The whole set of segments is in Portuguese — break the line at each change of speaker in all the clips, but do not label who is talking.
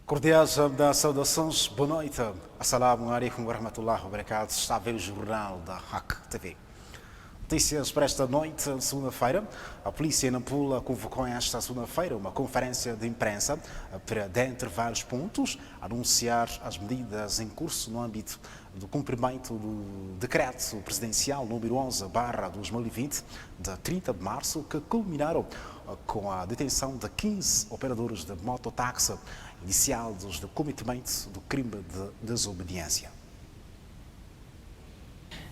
Cordiais da saudações, boa noite. Assalamu alaikum wa rahmatullahi wa barakatuh. Está a ver o jornal da HAC TV. Notícias para esta noite, segunda-feira. A polícia em Nampula convocou esta segunda-feira uma conferência de imprensa para, dentre vários pontos, anunciar as medidas em curso no âmbito do cumprimento do decreto presidencial número 11/2020, de 30 de março, que culminaram com a detenção de 15 operadores de mototáxi indiciados de cometimento do crime de desobediência.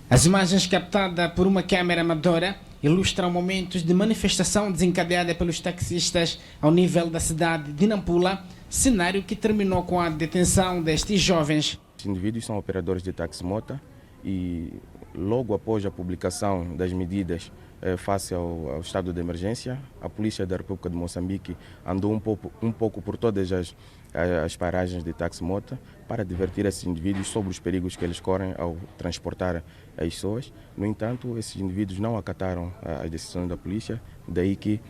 As imagens captadas por uma câmera amadora ilustram momentos de manifestação desencadeada pelos taxistas ao nível da cidade de Nampula, cenário que terminou com a detenção destes jovens.
Os indivíduos são operadores de táxi-moto e logo após a publicação das medidas face ao estado de emergência, a Polícia da República de Moçambique andou um pouco por todas as paragens de táxi-moto para divertir esses indivíduos sobre os perigos que eles correm ao transportar as pessoas. No entanto, esses indivíduos não acataram as decisões da polícia, daí que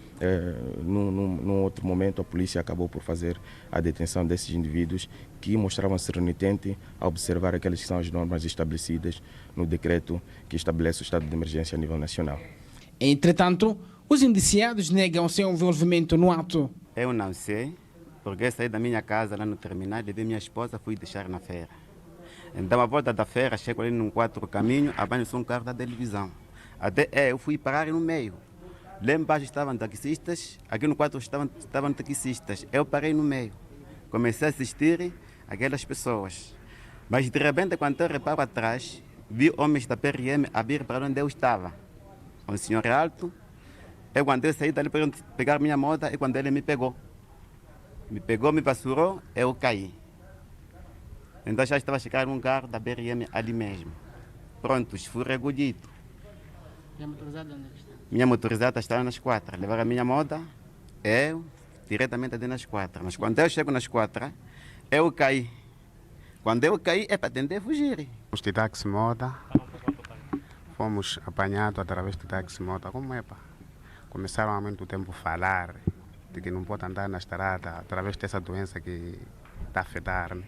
num outro momento a polícia acabou por fazer a detenção desses indivíduos que mostravam-se renitentes a observar aquelas que são as normas estabelecidas no decreto que estabelece o estado de emergência a nível nacional.
Entretanto, os indiciados negam seu envolvimento no ato.
Eu não sei, porque saí da minha casa lá no terminal, levei minha esposa, fui deixar na feira. Então, à volta da feira, chego ali num quatro caminho, apanho-se um carro da televisão. Até eu fui parar no meio. Lá embaixo estavam taxistas, aqui no quatro estavam taxistas. Eu parei no meio. Comecei a assistir aquelas pessoas. Mas de repente, quando eu reparo atrás, vi homens da PRM a vir para onde eu estava. Um senhor alto. Quando eu saí dali para pegar minha moto, e quando ele me pegou, me passurou, eu caí. Então já estava a chegar um carro da BRM ali mesmo. Pronto, esfurregudito.
Minha motorizada onde está?
Minha motorizada está nas quatro. Levaram a minha moto, eu diretamente ali nas quatro. Mas quando eu chego nas quatro, eu caí. Quando eu caí, é para tentar fugir.
Os de táxi-moto, fomos apanhados através do táxi-moto. Como é, pá? Começaram há muito tempo a falar de que não pode andar na estrada através dessa doença que está a afetar, né?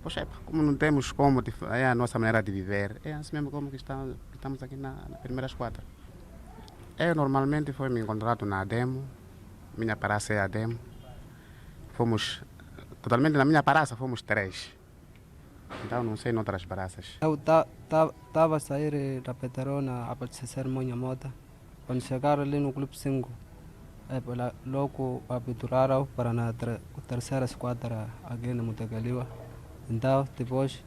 Poxa, como não temos como, é a nossa maneira de viver, é assim mesmo como que estamos aqui nas primeiras quatro. Eu normalmente fui me encontrado na Ademo, minha praça é a Ademo. Fomos, totalmente na minha praça fomos 3. Então não sei noutras praças.
Eu estava a sair da Petrona a abastecer minha moto. Quando chegaram ali no Clube 5, logo capturaram para na terceira esquadra aqui na Mutagaliwa. Então, depois,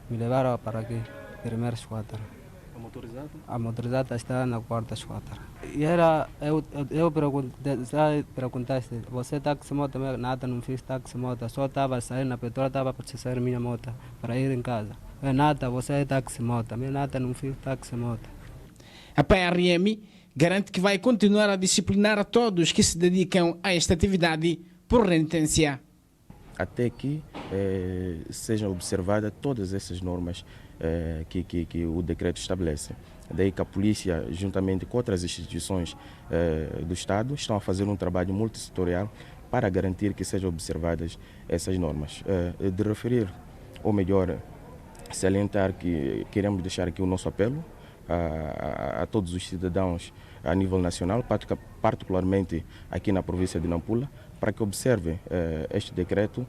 me levaram para aqui, primeira esquadra.
A motorizada?
A motorizada está na quarta esquadra. E eu perguntaste, você táxi-moto? Nada, não fiz táxi-moto, só estava a sair na Petrona, estava para sair minha moto, para ir em casa. Nada, você é táxi-moto, nada, não fiz táxi-moto.
A PRM garante que vai continuar a disciplinar a todos que se dedicam a esta atividade por renitência.
Até que sejam observadas todas essas normas que o decreto estabelece. Daí que a polícia, juntamente com outras instituições do Estado, estão a fazer um trabalho multissetorial para garantir que sejam observadas essas normas. De referir, ou melhor, salientar que queremos deixar aqui o nosso apelo a todos os cidadãos a nível nacional, particularmente aqui na província de Nampula, para que observem este decreto,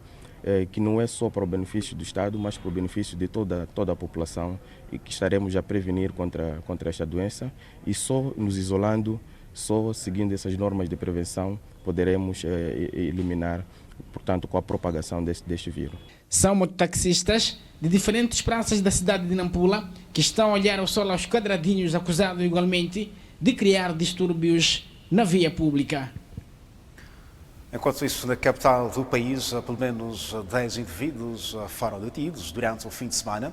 que não é só para o benefício do Estado, mas para o benefício de toda a população, e que estaremos a prevenir contra esta doença, e só nos isolando, só seguindo essas normas de prevenção, poderemos eliminar, portanto, com a propagação deste vírus.
São mototaxistas de diferentes praças da cidade de Nampula que estão a olhar ao sol aos quadradinhos, acusados igualmente de criar distúrbios na via pública.
Enquanto isso, na capital do país, pelo menos 10 indivíduos foram detidos durante o fim de semana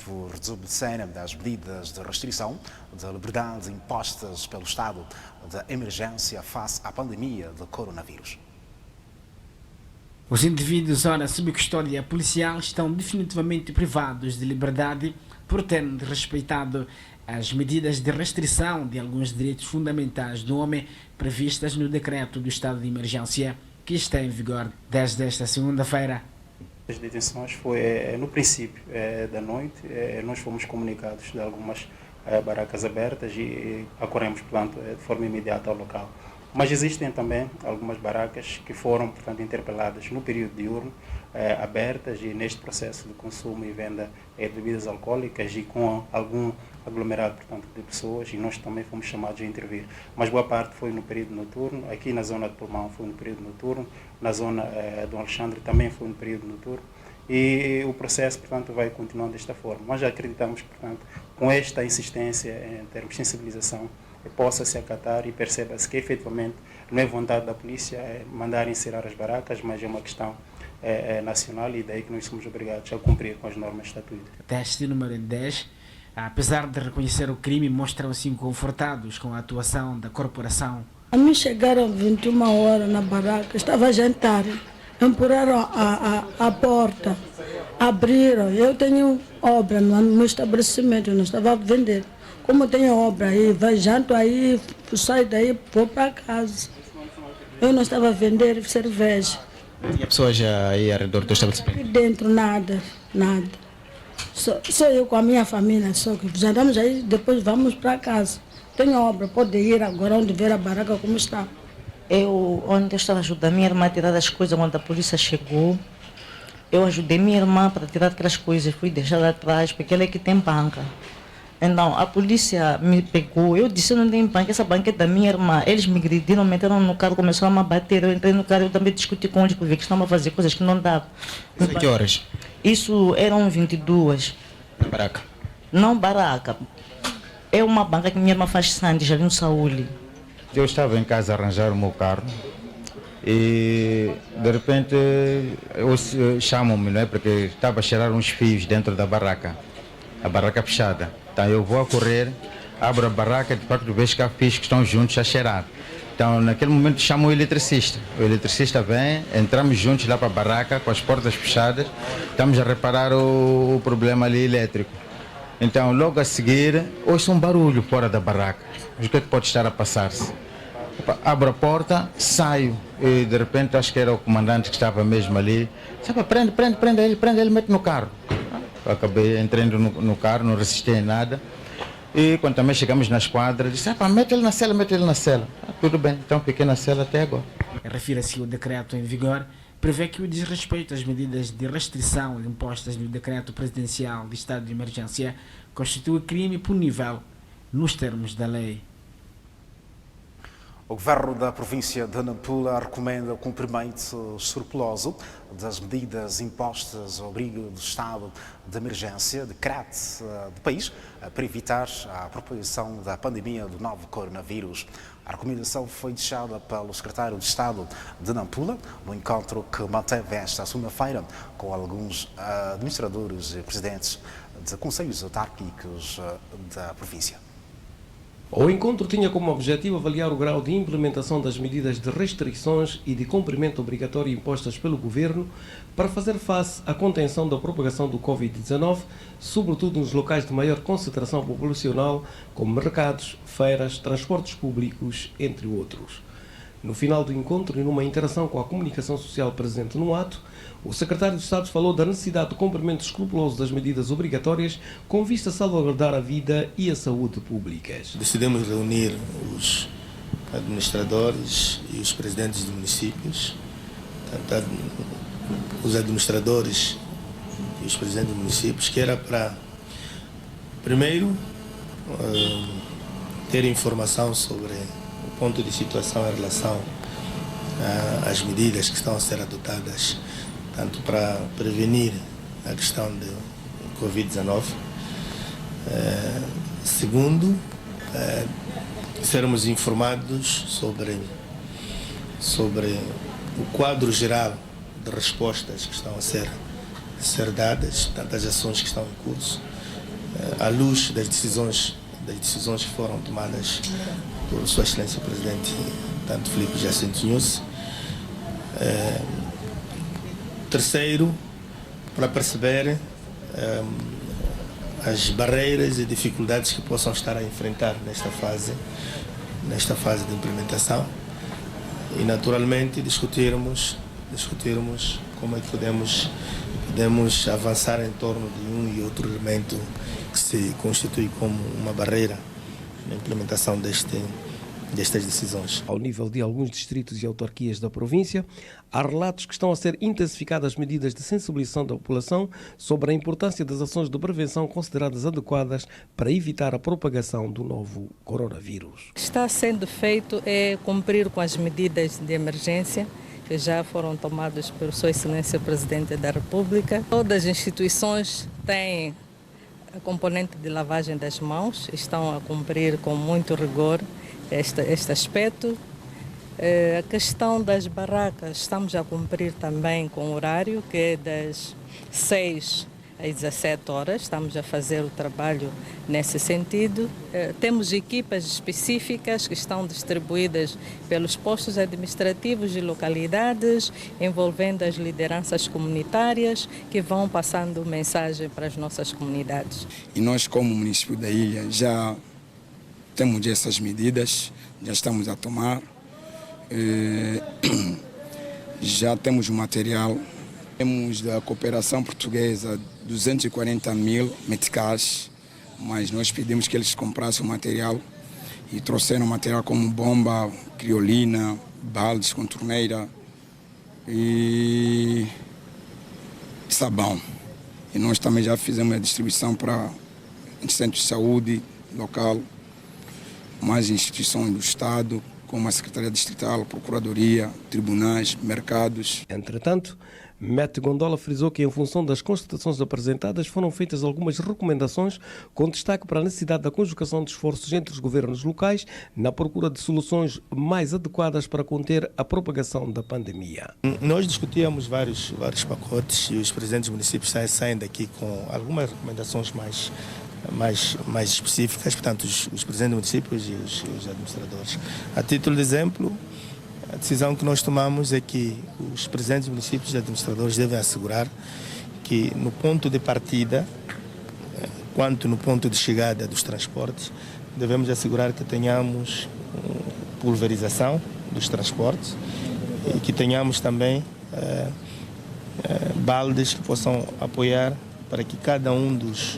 por desobedecerem às medidas de restrição da liberdade impostas pelo estado de emergência face à pandemia do coronavírus.
Os indivíduos, ora sob custódia policial, estão definitivamente privados de liberdade por terem desrespeitado as medidas de restrição de alguns direitos fundamentais do homem previstas no decreto do estado de emergência. que está em vigor desde esta segunda-feira.
As detenções foi no princípio da noite, nós fomos comunicados de algumas barracas abertas e acorremos, portanto, de forma imediata ao local. Mas existem também algumas barracas que foram, portanto, interpeladas no período diurno, abertas e neste processo de consumo e venda de bebidas alcoólicas e com algum aglomerado, portanto, de pessoas, e nós também fomos chamados a intervir. Mas boa parte foi no período noturno, aqui na zona de Pulmão foi no período noturno, na zona do Alexandre também foi no período noturno, e o processo, portanto, vai continuando desta forma. Nós já acreditamos, portanto, com esta insistência em termos de sensibilização, possa se acatar e perceba-se que efetivamente não é vontade da polícia mandar encerrar as barracas, mas é uma questão nacional e daí que nós somos obrigados a cumprir com as normas estatuídas.
Teste número 10, apesar de reconhecer o crime, mostram-se inconfortados com a atuação da corporação.
A mim chegaram 21 horas na barraca, estava a jantar, empurraram a porta, abriram. Eu tenho obra no meu estabelecimento, eu não estava a vender. Como eu tenho obra aí, vai janto aí, saio daí, vou para casa. Eu não estava a vender cerveja.
Tinha pessoas aí ao redor do estabelecimento?
Aqui dentro nada. Só eu com a minha família, só que jantamos aí, depois vamos para casa. Tenho obra, pode ir agora onde ver a barraca como está.
Onde eu estava ajudando a minha irmã a tirar as coisas quando a polícia chegou. Eu ajudei minha irmã para tirar aquelas coisas, fui deixar lá atrás, porque ela é que tem banca. Então, a polícia me pegou, eu disse, eu não tenho banca, essa banca é da minha irmã. Eles me agrediram, meteram no carro, começaram a me bater, eu entrei no carro, eu também discuti com eles, porque vi que estavam a fazer coisas que não davam.
Isso a que horas?
Isso eram 22.
Na barraca?
Não barraca, é uma banca que minha irmã faz sandes ali no Saúl.
Eu estava em casa a arranjar o meu carro e de repente chamam-me, não é? Porque estava a cheirar uns fios dentro da barraca, a barraca fechada. Então eu vou a correr, abro a barraca e de facto vejo que há fios que estão juntos a cheirar. Então naquele momento chamo o eletricista vem, entramos juntos lá para a barraca com as portas fechadas, estamos a reparar o problema ali elétrico. Então logo a seguir ouço um barulho fora da barraca, o que é que pode estar a passar-se? Abro a porta, saio e de repente acho que era o comandante que estava mesmo ali, sabe, prende ele, mete no carro. Eu acabei entrando no carro, não resisti em nada. E quando também chegamos na esquadra, disse, mete ele na cela. Tudo bem, então fiquei na cela até agora.
Refira-se ao decreto em vigor, prevê que o desrespeito às medidas de restrição impostas no decreto presidencial de estado de emergência constitui crime punível nos termos da lei.
O governo da província de Nampula recomenda o cumprimento escrupuloso das medidas impostas ao abrigo do estado de emergência, decreto do país, para evitar a propagação da pandemia do novo coronavírus. A recomendação foi deixada pelo secretário de Estado de Nampula, no encontro que manteve esta segunda-feira com alguns administradores e presidentes de conselhos autárquicos da província.
O encontro tinha como objetivo avaliar o grau de implementação das medidas de restrições e de cumprimento obrigatório impostas pelo Governo para fazer face à contenção da propagação do Covid-19, sobretudo nos locais de maior concentração populacional, como mercados, feiras, transportes públicos, entre outros. No final do encontro e numa interação com a comunicação social presente no ato, o secretário de Estado falou da necessidade do cumprimento escrupuloso das medidas obrigatórias com vista a salvaguardar a vida e a saúde públicas.
Decidimos reunir os administradores e os presidentes de municípios, tanto os administradores e os presidentes de municípios, que era para, primeiro, ter informação sobre o ponto de situação em relação às medidas que estão a ser adotadas, tanto para prevenir a questão do Covid-19. Segundo, sermos informados sobre o quadro geral de respostas que estão a ser dadas, tantas ações que estão em curso, à luz das decisões que foram tomadas por Sua Excelência o Presidente, tanto Filipe Jacinto Nyusi. Terceiro, para perceber as barreiras e dificuldades que possam estar a enfrentar nesta fase de implementação e naturalmente discutirmos como é que podemos avançar em torno de um e outro elemento que se constitui como uma barreira na implementação destas decisões.
Ao nível de alguns distritos e autarquias da província, há relatos que estão a ser intensificadas medidas de sensibilização da população sobre a importância das ações de prevenção consideradas adequadas para evitar a propagação do novo coronavírus.
O que está sendo feito é cumprir com as medidas de emergência que já foram tomadas por Sua Excelência Presidente da República. Todas as instituições têm a componente de lavagem das mãos, estão a cumprir com muito rigor este aspecto. A questão das barracas, estamos a cumprir também com o horário, que é das 6 às 17 horas, estamos a fazer o trabalho nesse sentido. Temos equipas específicas que estão distribuídas pelos postos administrativos de localidades, envolvendo as lideranças comunitárias, que vão passando mensagem para as nossas comunidades.
E nós, como município da ilha, já temos essas medidas, já estamos a tomar, já temos o material. Temos da cooperação portuguesa 240 mil meticais, mas nós pedimos que eles comprassem o material e trouxeram material como bomba, criolina, baldes com torneira e sabão. E nós também já fizemos a distribuição para centros de saúde local, mais instituições do Estado, como a Secretaria Distrital, Procuradoria, tribunais, mercados.
Entretanto, Mete Gondola frisou que, em função das constatações apresentadas, foram feitas algumas recomendações com destaque para a necessidade da conjugação de esforços entre os governos locais na procura de soluções mais adequadas para conter a propagação da pandemia.
Nós discutíamos vários pacotes e os presidentes dos municípios saem daqui com algumas recomendações mais específicas, portanto, os presidentes dos municípios e os administradores. A título de exemplo, a decisão que nós tomamos é que os presidentes dos municípios e administradores devem assegurar que no ponto de partida, quanto no ponto de chegada dos transportes, devemos assegurar que tenhamos pulverização dos transportes e que tenhamos também baldes que possam apoiar para que cada um dos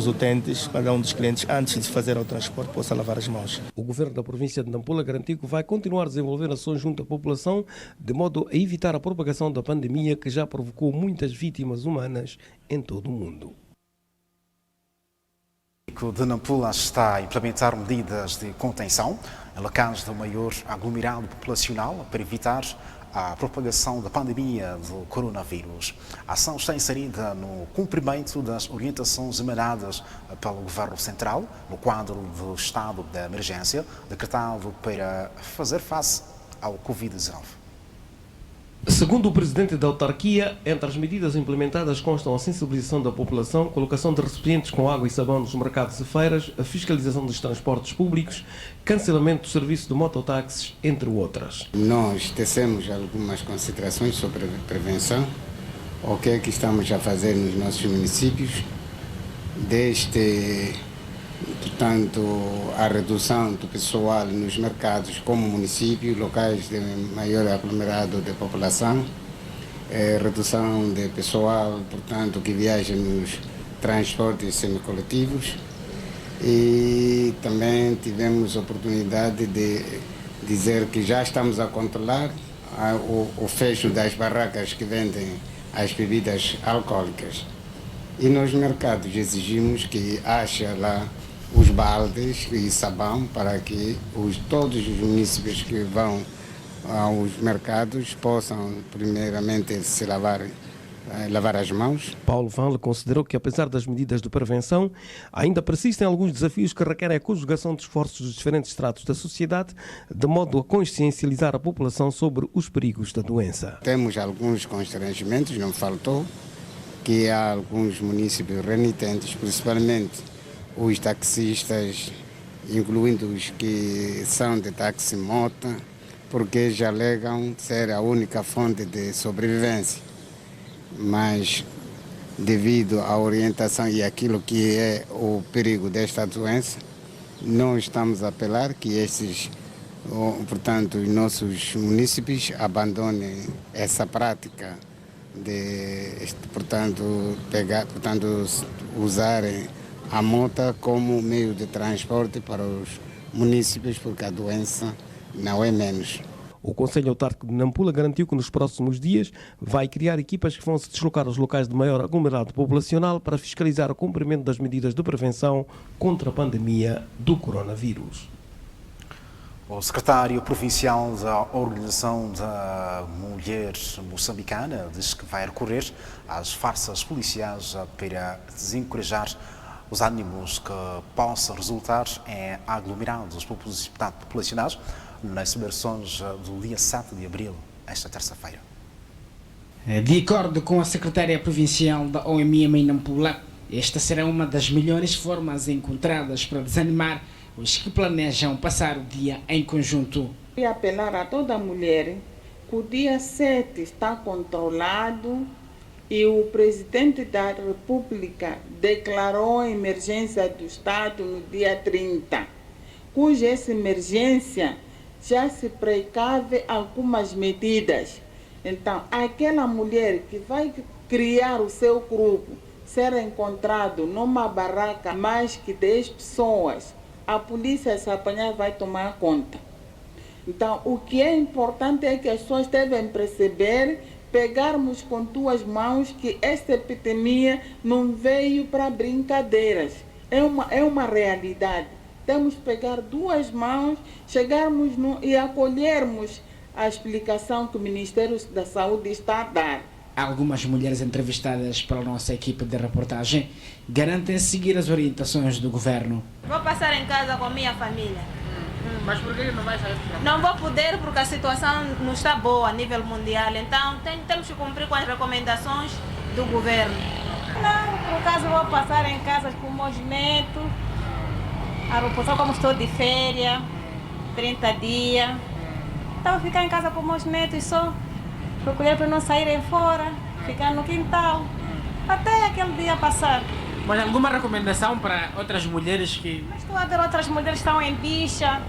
utentes, cada um dos clientes, antes de fazer o transporte, possa lavar as mãos.
O governo da província de Nampula garantiu que vai continuar a desenvolver ações junto à população, de modo a evitar a propagação da pandemia que já provocou muitas vítimas humanas em todo o mundo.
O de Nampula está a implementar medidas de contenção em locais de maior aglomerado populacional para evitar a propagação da pandemia do coronavírus. A ação está inserida no cumprimento das orientações emanadas pelo Governo Central no quadro do estado de emergência decretado para fazer face ao Covid-19.
Segundo o presidente da autarquia, entre as medidas implementadas constam a sensibilização da população, colocação de recipientes com água e sabão nos mercados e feiras, a fiscalização dos transportes públicos, cancelamento do serviço de mototáxis, entre outras.
Nós tecemos algumas considerações sobre a prevenção, o que é que estamos a fazer nos nossos municípios, desde, portanto, a redução do pessoal nos mercados como município, locais de maior aglomerado de população, redução de pessoal, portanto, que viaja nos transportes semicoletivos, e também tivemos a oportunidade de dizer que já estamos a controlar o fecho das barracas que vendem as bebidas alcoólicas. E nos mercados exigimos que haja lá os baldes e sabão para que todos os municípios que vão aos mercados possam primeiramente se lavar as mãos.
Paulo Vanle considerou que, apesar das medidas de prevenção, ainda persistem alguns desafios que requerem a conjugação de esforços dos diferentes estratos da sociedade, de modo a consciencializar a população sobre os perigos da doença.
Temos alguns constrangimentos, não faltou, que há alguns municípios renitentes, principalmente os taxistas, incluindo os que são de táxi-moto, porque já alegam ser a única fonte de sobrevivência. Mas, devido à orientação e aquilo que é o perigo desta doença, não estamos a apelar que esses Portanto, os nossos munícipes abandonem essa prática de, usarem a moto como meio de transporte para os munícipes, porque a doença não é menos.
O Conselho Autárquico de Nampula garantiu que nos próximos dias vai criar equipas que vão se deslocar aos locais de maior aglomerado populacional para fiscalizar o cumprimento das medidas de prevenção contra a pandemia do coronavírus.
O secretário provincial da Organização da Mulher Moçambicana diz que vai recorrer às forças policiais para desencorajar os ânimos que possam resultar em aglomerados populacionais nas celebrações do dia 7 de abril, esta terça-feira.
De acordo com a secretária provincial da OMM em Nampula, esta será uma das melhores formas encontradas para desanimar os que planejam passar o dia em conjunto.
E apelar a toda mulher que o dia 7 está controlado e o presidente da República declarou a emergência do Estado no dia 30, cuja essa emergência já se precave algumas medidas. Então, aquela mulher que vai criar o seu grupo, ser encontrado numa barraca mais que 10 pessoas, a polícia, se apanhar, vai tomar conta. Então, o que é importante é que as pessoas devem perceber, pegarmos com duas mãos, que esta epidemia não veio para brincadeiras. É uma realidade. Temos que pegar duas mãos, chegarmos e acolhermos a explicação que o Ministério da Saúde está a dar.
Algumas mulheres entrevistadas pela nossa equipe de reportagem garantem seguir as orientações do governo.
Vou passar em casa com a minha família.
Mas por que não vai sair?
Não vou poder porque a situação não está boa a nível mundial. Então temos que cumprir com as recomendações do governo. Não, por acaso vou passar em casa com meus netos. A reposição, como estou de férias, 30 dias. Então vou ficar em casa com meus netos só. Procurar para não saírem fora, ficar no quintal, até aquele dia passar.
Mas alguma recomendação para outras mulheres que...
Mas estou a ver outras mulheres que estão em bicha,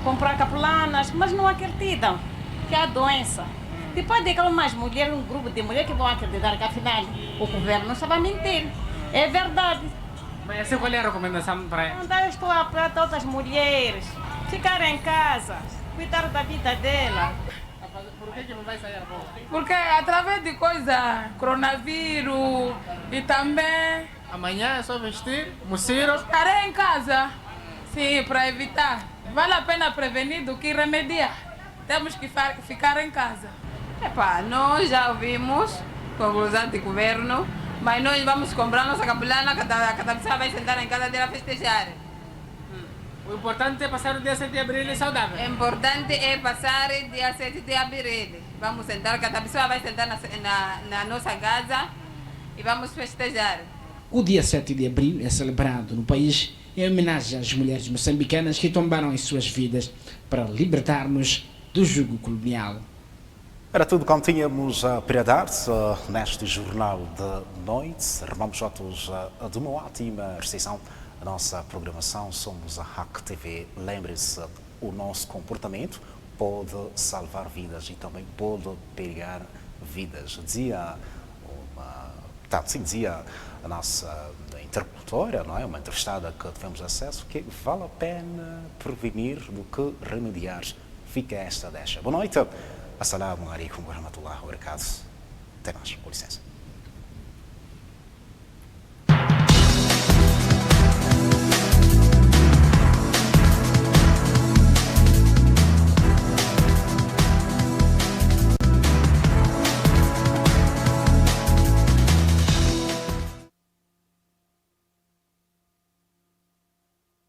comprar capulanas, mas não acreditam que há doença. Depois de algumas mulheres, um grupo de mulheres que vão acreditar que afinal o governo não estava a mentir. É verdade.
Mas qual é a recomendação para...
Então eu estou a apelar a outras mulheres ficarem em casa, cuidar da vida dela.
Por que não vai sair a rua?
Porque através de coisa, coronavírus e também...
Amanhã é só vestir, mociro.
Estarei em casa, sim, para evitar. Vale a pena prevenir do que remediar. Temos que ficar em casa.
Nós já ouvimos conclusão do governo, mas nós vamos comprar nossa capulana, cada pessoa vai sentar em casa dela festejar.
O importante é passar o dia 7 de abril saudável.
O importante é passar o dia 7 de abril. Vamos sentar, cada pessoa vai sentar na nossa casa e vamos festejar.
O dia 7 de abril é celebrado no país em homenagem às mulheres moçambicanas que tombaram as suas vidas para libertar-nos do jugo colonial.
Era tudo como tínhamos para dar neste jornal de noite. Remamos outros de uma ótima recepção. A nossa programação, somos a RAC TV. Lembre-se, o nosso comportamento pode salvar vidas e também pode perigar vidas. Dizia a nossa interlocutora, não é? Uma entrevistada que tivemos acesso, que vale a pena prevenir do que remediar. Fica esta deixa. Boa noite. Assalamu alaikum wa rahmatullahi wa barakatuh. Até mais. Com licença.